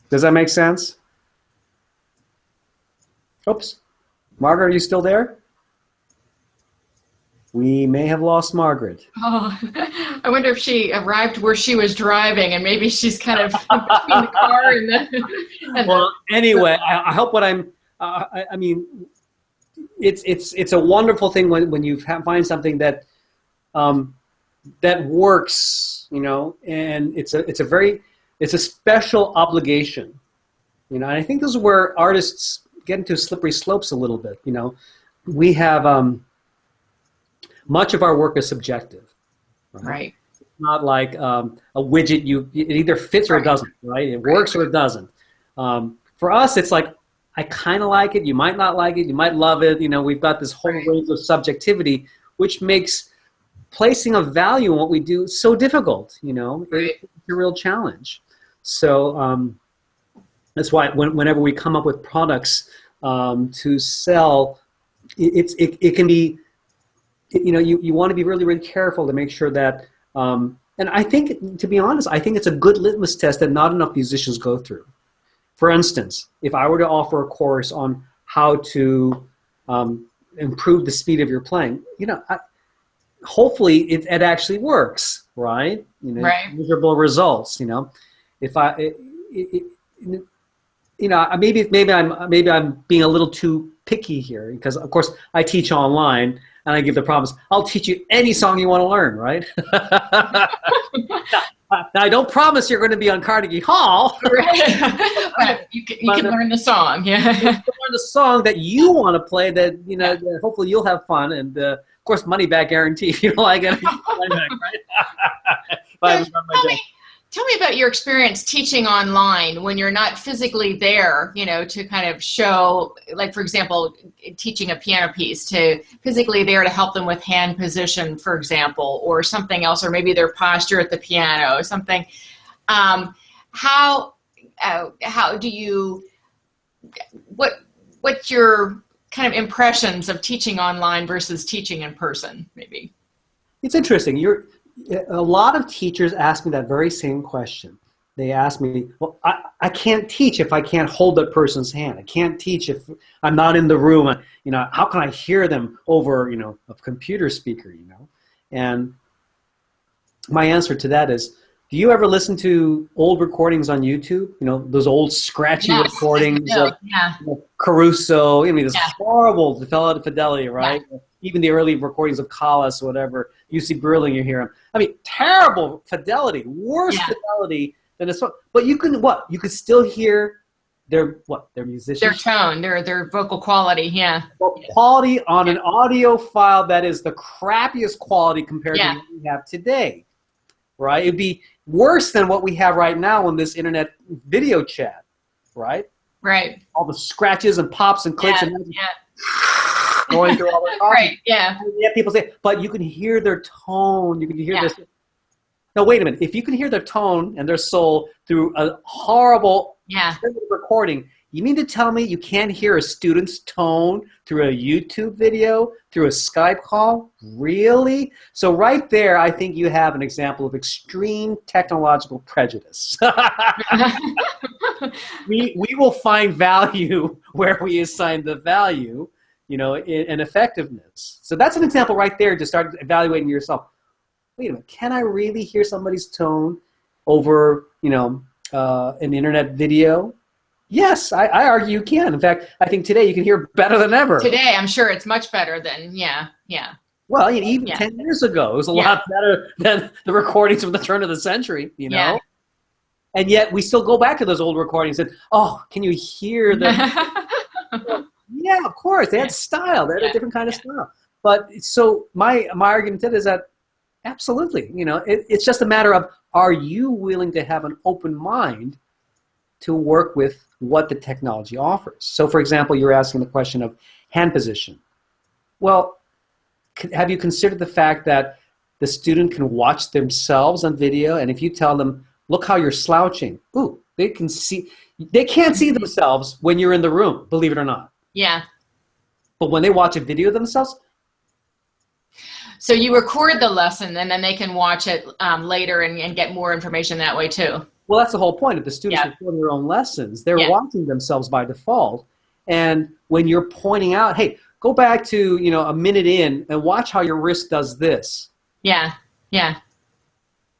Does that make sense? Oops. Margaret, are you still there? We may have lost Margaret. Oh, I wonder if she arrived where she was driving, and maybe she's kind of between the car and the. Well, anyway, I hope what I'm. I mean, it's a wonderful thing when you find something that that works, you know, and it's a special obligation, you know. And I think this is where artists get into slippery slopes a little bit. You know, we have much of our work is subjective, right? It's not like a widget. It either fits or it doesn't, right? It works or it doesn't. For us, it's like, I kind of like it. You might not like it. You might love it. You know, we've got this whole range of subjectivity, which makes placing a value in what we do so difficult. You know, it's a real challenge. So that's why whenever we come up with products to sell, it can be, you know, you want to be really, really careful to make sure that, and I think, to be honest, I think it's a good litmus test that not enough musicians go through. For instance, if I were to offer a course on how to improve the speed of your playing, you know, hopefully it actually works, right? You know, measurable results. You know, if you know, maybe I'm being a little too picky here, because of course I teach online and I give the promise, I'll teach you any song you want to learn, right? Now, I don't promise you're going to be on Carnegie Hall. But you can learn the song, yeah. You can learn the song that you want to play, that, you know, that hopefully you'll have fun, and of course, money back guarantee if you don't like it. Money back, right? Tell me about your experience teaching online when you're not physically there, you know, to kind of show, like, for example, teaching a piano piece, to physically there to help them with hand position, for example, or something else, or maybe their posture at the piano or something. How do you, what's your kind of impressions of teaching online versus teaching in person, maybe? It's interesting. A lot of teachers ask me that very same question. They ask me, well, I can't teach if I can't hold that person's hand. I can't teach if I'm not in the room. You know, how can I hear them over, you know, a computer speaker, you know? And my answer to that is, do you ever listen to old recordings on YouTube? You know, those old scratchy recordings of Caruso. I mean, this horrible fidelity, right? Yeah. Even the early recordings of Callas, whatever. You see Berling, you hear him. I mean, terrible fidelity, worse fidelity than a song. But you can You can still hear their musicians. Their tone, their vocal quality, yeah. Well, quality on an audio file that is the crappiest quality compared to what we have today, right? It'd be worse than what we have right now on this internet video chat, right? Right. All the scratches and pops and clicks and scrolling through all their content. Right, yeah. And yet people say, but you can hear their tone, you can hear Yeah. this. Now, wait a minute. If you can hear their tone and their soul through a horrible recording, you mean to tell me you can't hear a student's tone through a YouTube video, through a Skype call? Really? So right there, I think you have an example of extreme technological prejudice. we will find value where we assign the value, in effectiveness. So that's an example right there to start evaluating yourself. Wait a minute, can I really hear somebody's tone over, an internet video? Yes, I argue you can. In fact, I think today you can hear better than ever. Today, I'm sure it's much better than, yeah. Well, even 10 years ago, it was a lot better than the recordings from the turn of the century, Yeah. And yet we still go back to those old recordings and, oh, can you hear the... Yeah, of course. They had style. They had a different kind of style. But so my argument to it is that absolutely, it's just a matter of, are you willing to have an open mind to work with what the technology offers? So, for example, you're asking the question of hand position. Well, have you considered the fact that the student can watch themselves on video, and if you tell them, look how you're slouching, ooh, they can't see themselves when you're in the room, believe it or not. Yeah. But when they watch a video of themselves, so you record the lesson and then they can watch it later and get more information that way too. well, that's the whole point. If the students record their own lessons, they're watching themselves by default. And when you're pointing out, hey, go back to, a minute in and watch how your wrist does this. Yeah, yeah.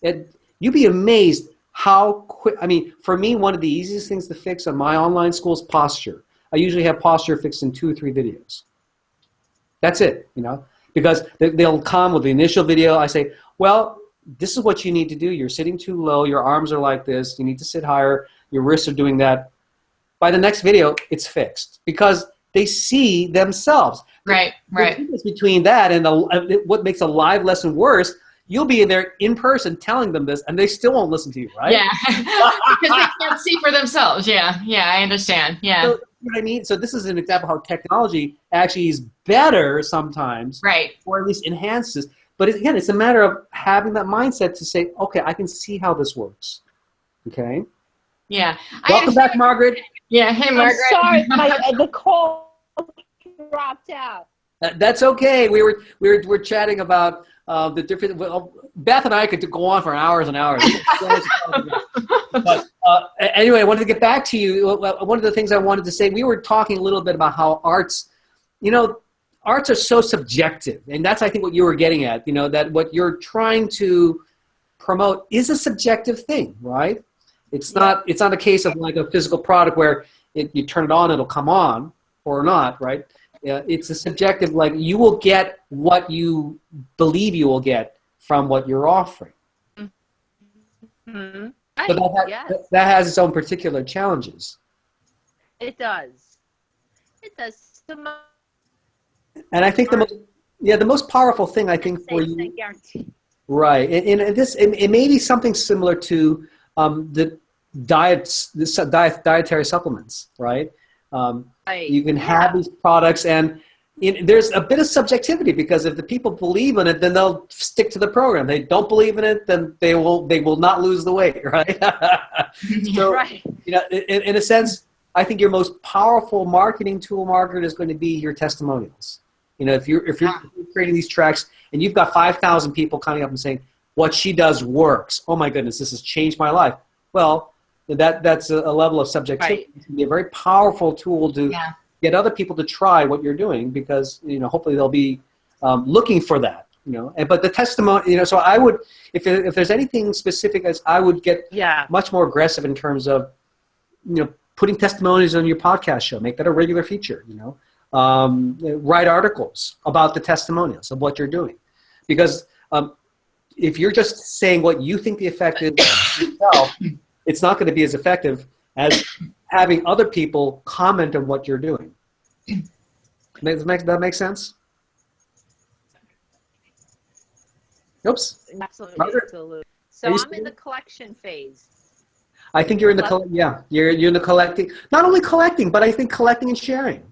You'd be amazed how quick. I mean, for me, one of the easiest things to fix on my online school is posture. I usually have posture fixed in 2 or 3 videos. That's it, because they'll come with the initial video. I say, well, this is what you need to do. You're sitting too low. Your arms are like this. You need to sit higher. Your wrists are doing that. By the next video, it's fixed because they see themselves. Right, right. The difference between that and what makes a live lesson worse, you'll be there in person telling them this, and they still won't listen to you, right? Yeah, because they can't see for themselves. Yeah, yeah, I understand. Yeah. So, you know what I mean? So this is an example of how technology actually is better sometimes, right, or at least enhances. But again, it's a matter of having that mindset to say, okay, I can see how this works. Okay? Yeah. Welcome back, Margaret. Yeah, hey, Margaret. I'm sorry, the call dropped out. That's okay. We're chatting about the different. Well, Beth and I could go on for hours and hours. But anyway, I wanted to get back to you. One of the things I wanted to say, we were talking a little bit about how arts, arts are so subjective, and that's I think what you were getting at. That what you're trying to promote is a subjective thing, right? It's not a case of like a physical product where you turn it on, it'll come on or not, right? It's a subjective, like you will get what you believe you will get from what you're offering. Mm-hmm. But that has its own particular challenges. It does. It does. And I think the most powerful thing I think for you, right? And this it may be something similar to the dietary supplements, right? You can have these products, and there's a bit of subjectivity because if the people believe in it, then they'll stick to the program. They don't believe in it, then they will not lose the weight, right? So, right. In a sense, I think your most powerful marketing tool, Margaret, is going to be your testimonials. If you're creating these tracks and you've got 5,000 people coming up and saying, what she does works. Oh my goodness, this has changed my life. Well, that's a level of subjectivity. Right. It can be a very powerful tool to get other people to try what you're doing because, hopefully they'll be looking for that, But the testimony, so I would, if there's anything specific, I would get much more aggressive in terms of, putting testimonies on your podcast show. Make that a regular feature, Write articles about the testimonials of what you're doing. Because if you're just saying what you think the effect is yourself, it's not going to be as effective as having other people comment on what you're doing. Does that make sense? Oops. Absolutely. So I'm in the collection phase. I think you're in the you're in the collecting. Not only collecting, but I think collecting and sharing.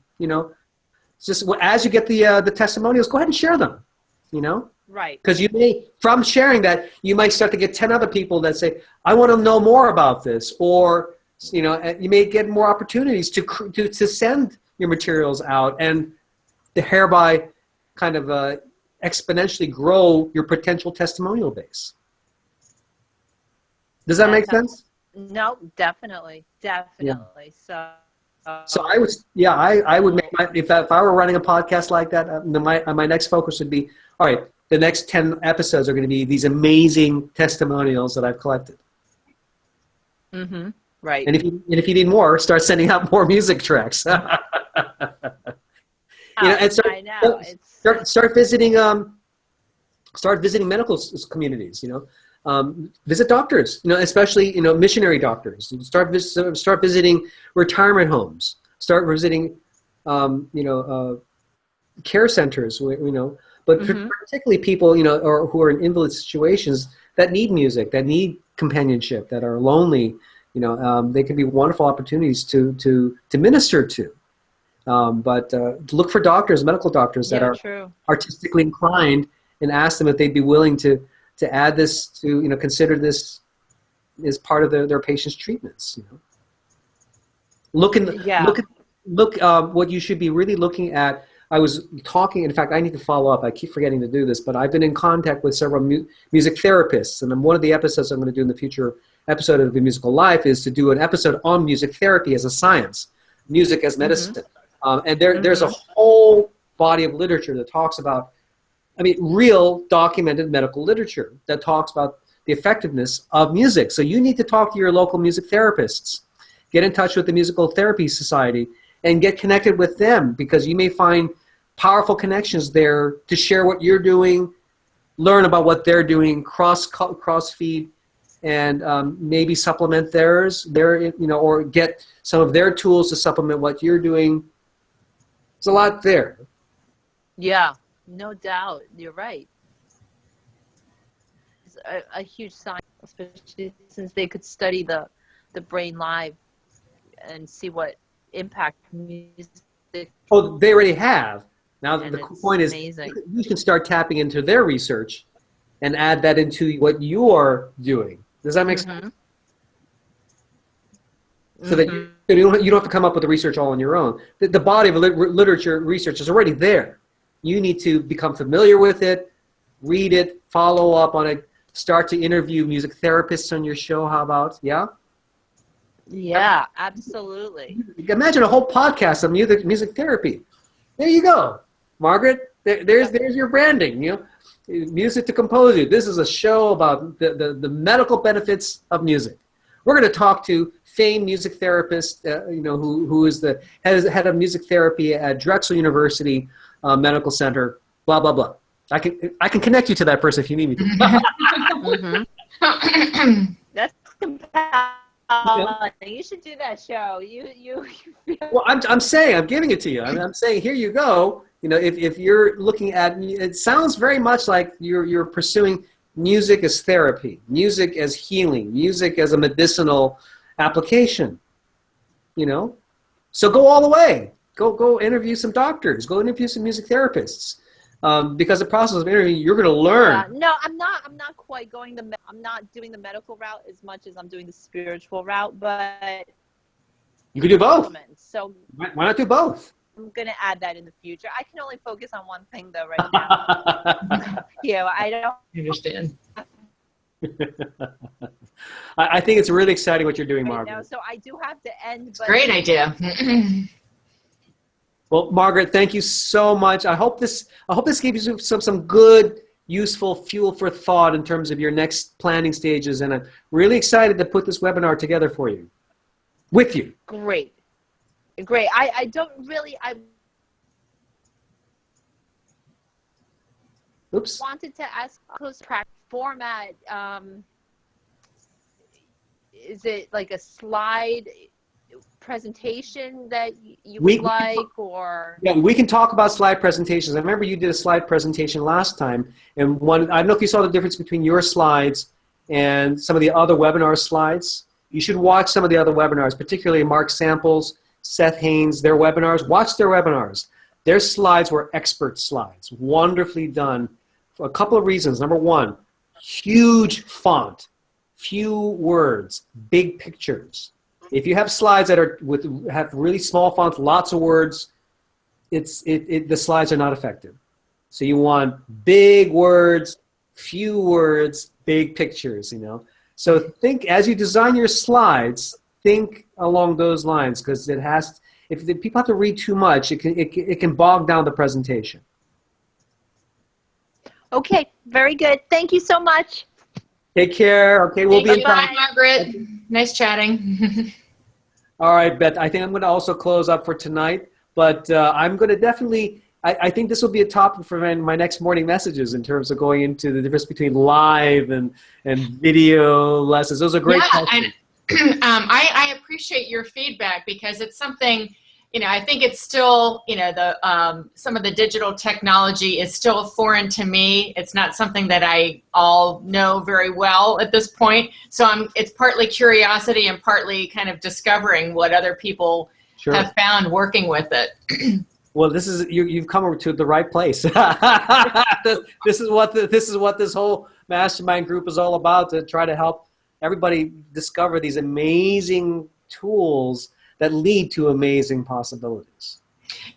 just as you get the testimonials, go ahead and share them, you know? Right. Because you may, from sharing that, you might start to get 10 other people that say, I want to know more about this. Or, you know, you may get more opportunities to send your materials out and thereby kind of exponentially grow your potential testimonial base. Does that make sense? No, definitely. Definitely. Yeah. So I would, yeah, I would make if I were running a podcast like that, my next focus would be, all right, the next 10 episodes are going to be these amazing testimonials that I've collected. Mm-hmm. Right. And if you need more, start sending out more music tracks. You know, and start visiting medical communities. You know, visit doctors. You know, especially missionary doctors. Start visiting retirement homes. Start visiting care centers. You know. But particularly people, or who are in invalid situations that need music, that need companionship, that are lonely, they can be wonderful opportunities to minister to. But look for doctors, medical doctors that are artistically inclined, and ask them if they'd be willing to add this to, consider this as part of their patients' treatments. Look what you should be really looking at. I was talking, in fact, I need to follow up. I keep forgetting to do this, but I've been in contact with several music therapists, and one of the episodes I'm going to do in the future episode of The Musical Life is to do an episode on music therapy as a science, music as medicine. And there's a whole body of literature that talks about, real documented medical literature that talks about the effectiveness of music. So you need to talk to your local music therapists. Get in touch with the Musical Therapy Society and get connected with them, because you may find powerful connections there to share what you're doing, learn about what they're doing, cross feed, and maybe supplement theirs, or get some of their tools to supplement what you're doing. There's a lot there. Yeah, no doubt. You're right. It's a huge science, especially since they could study the brain live and see what impact music. Oh, they already have. Now the point is, amazing. You can start tapping into their research and add that into what you're doing. Does that make sense? So that you don't have to come up with the research all on your own. The body of literature research is already there. You need to become familiar with it, read it, follow up on it, start to interview music therapists on your show. How about, yeah? Yeah, absolutely. Imagine a whole podcast of music therapy. There you go, Margaret. There's your branding. Music to compose you. This is a show about the medical benefits of music. We're going to talk to famed music therapist, who is the head of music therapy at Drexel University Medical Center. Blah blah blah. I can connect you to that person if you need me to. That's you should do that show. You. Well, I'm saying, I'm giving it to you. I'm saying, here you go. If you're looking at, it sounds very much like you're pursuing music as therapy, music as healing, music as a medicinal application. So go all the way. Go interview some doctors. Go interview some music therapists. Because the process of interviewing, you're going to learn. No, I'm not quite going I'm not doing the medical route as much as I'm doing the spiritual route, but you can do both. So why not do both? I'm going to add that in the future. I can only focus on one thing though right now. I don't understand. I think it's really exciting what you're doing, Margaret. Now, so I do have to end. But great idea. Well, Margaret, thank you so much. I hope this gave you some good, useful fuel for thought in terms of your next planning stages, and I'm really excited to put this webinar together for you, with you. Great. I don't really. Oops. Wanted to ask format. Is it like a slide presentation that you would like, or? Yeah, we can talk about slide presentations. I remember you did a slide presentation last time, and I don't know if you saw the difference between your slides and some of the other webinar slides. You should watch some of the other webinars, particularly Mark Samples, Seth Haynes, their webinars. Watch their webinars. Their slides were expert slides, wonderfully done for a couple of reasons. Number one, huge font, few words, big pictures. If you have slides that have really small fonts, lots of words, the slides are not effective. So you want big words, few words, big pictures, you know. So think, as you design your slides, think along those lines, because if the people have to read too much, it can bog down the presentation. Okay, very good. Thank you so much. Take care. Okay, we'll be in touch. Bye, Margaret. Nice chatting. All right, Beth, I think I'm going to also close up for tonight, but I'm going to definitely, I think this will be a topic for my next morning messages in terms of going into the difference between live and video lessons. Those are great questions. And I appreciate your feedback, because it's something, you know, I think it's still, you know, some of the digital technology is still foreign to me. It's not something that I all know very well at this point. So it's partly curiosity and partly kind of discovering what other people have found working with it. Well, you've come to the right place. This is what this whole mastermind group is all about, to try to help everybody discover these amazing tools that lead to amazing possibilities.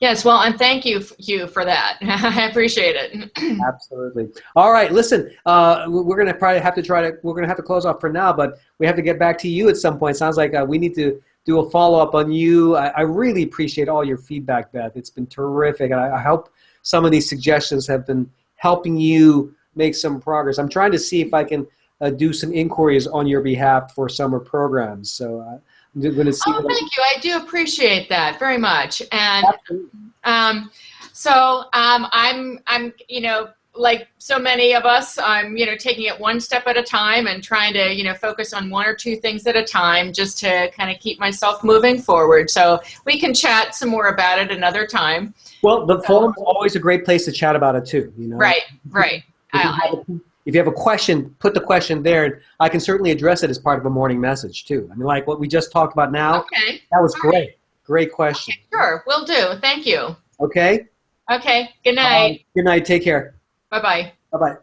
Yes, well, and thank you for that. I appreciate it. Absolutely. All right, listen, we're going to probably have to close off for now, but we have to get back to you at some point. Sounds like we need to do a follow-up on you. I really appreciate all your feedback, Beth. It's been terrific, and I hope some of these suggestions have been helping you make some progress. I'm trying to see if I can do some inquiries on your behalf for summer programs. So I'm going to see. Oh, thank you. I do appreciate that very much. And I'm, you know, like so many of us, I'm, you know, taking it one step at a time and trying to, you know, focus on one or two things at a time, just to kind of keep myself moving forward. So we can chat some more about it another time. Well, the forum is always a great place to chat about it too. You know. Right. Right. If you have a question, put the question there, and I can certainly address it as part of a morning message too. I mean, like what we just talked about now. Okay. That was great. Great question. Okay, sure, will do. Thank you. Okay. Okay. Good night. Good night. Take care. Bye-bye. Bye-bye.